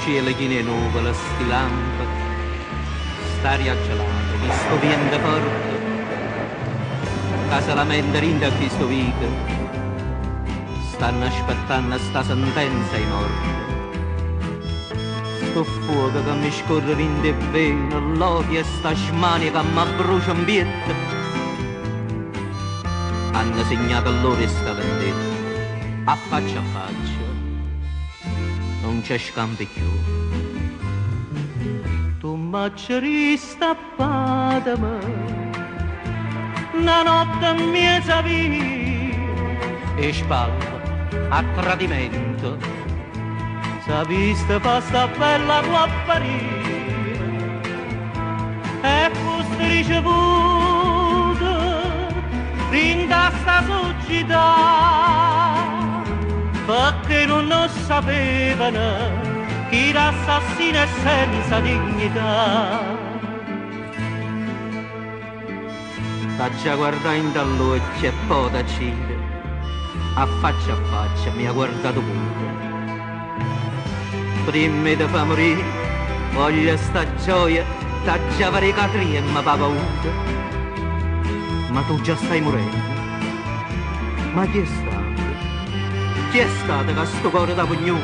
cielo chi ne nuvole, sti lampi, st'aria gelata, chi sto vento forte, che se lamenta rinda qui sto vico, stanno aspettando sta sentenza ai morti. Sto fuoco che mi scorre in te vena, l'odio e sta smania che mi brucia in pietta. Hanno segnato loro sta vendetta, a faccia, non c'è scambio più. Tu m'hai ristappata me, una notte mi sapevi, e spalle a tradimento. Sapiste fa sta bella tua apparire e foste ricevuta rinda sta società perché non sapevano chi l'assassino è senza dignità. Faccia guardare in dall'occhio e poi da cire, a faccia mi ha guardato pure. Prima di fa morire, voglio sta gioia, t'aggia varicatria e mi fa paura. Ma tu già stai morendo. Ma chi è stato? Chi è stato che sto cuore da pugnuto?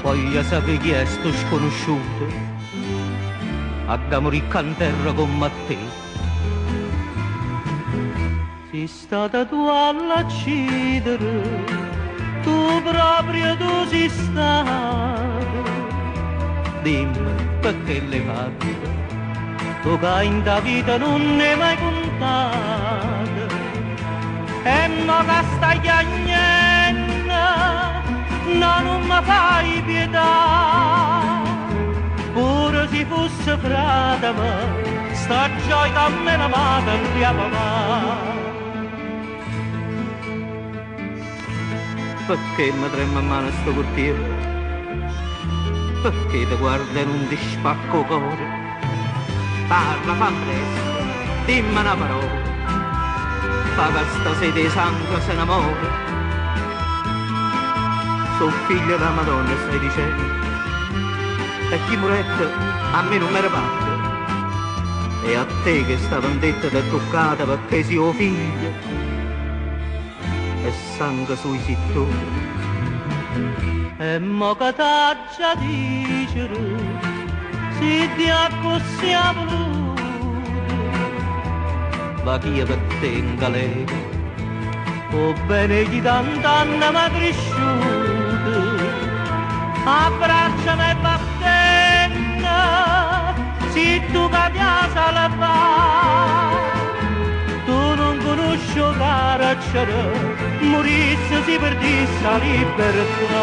Voglio sapere chi è sto sconosciuto, a da morire in terra come te. Sei stata tu all'accidere, tu proprio tu sei stato, dimmi perché l'hai fatto, tu che in ta vita non ne hai mai contato, e mo che stai chiagnendo, no non mi fai pietà, pure se fosse frata me, sta gioia a me la madre di papà. Perché mi trema a mano sto cortile? Perché ti guarda e non ti spacco cuore? Parla, fa presto, dimmi una parola, fa che sta sete di sangue se innamora. Sono figlio della Madonna, stai dicendo, e chi muretto a me non mi reparte, e a te che sta vendetta ti è toccata perché sei o figlio, e sangue sui sittori. E mo che t'aggia dicere, se ti accossi a voluto, va chi è per te in galera, o bene chi tant'anni m'ha cresciuto, abbracciami e battendo, se tu che ti ha salvato, tu non conosci caracciare, morisse si perdisse la libertà.